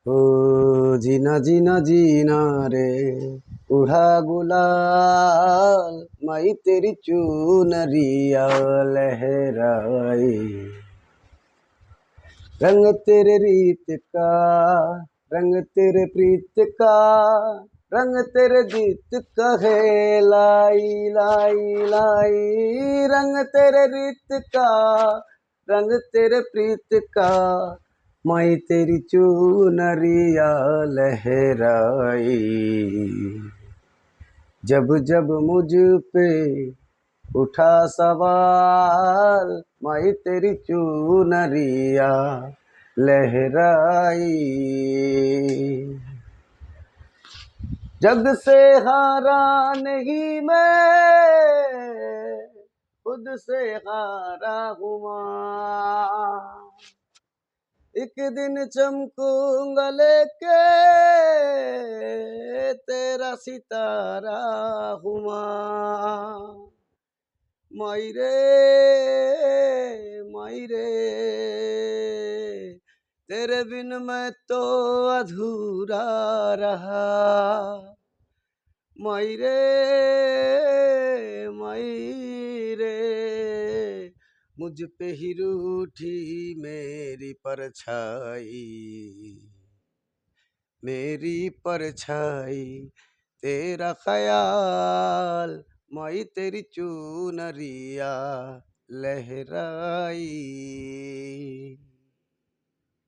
ओ जीना जीना जीना रे उड़ा गुलाल, माई तेरी चूनरिया लहराई। रंग तेरे रीत का, रंग तेरे प्रीत का, रंग तेरे जीत का है लाई लाई लाई। रंग तेरे रीत का, रंग तेरे प्रीत का, माई तेरी चूनरिया लहराई। जब जब मुझ पे उठा सवाल, माई तेरी चूनरिया लहराई। जग से हारा नहीं मैं, खुद से हारा हुआ। एक दिन चमकूंगा लेके तेरा सितारा हुआ। मायरे मायरे, तेरे बिन मैं तो अधूरा रहा। मायरे मायरे, मुझ पे ही रूठी मेरी परछाई। मेरी परछाई तेरा ख्याल, माई तेरी चूनरिया लहराई।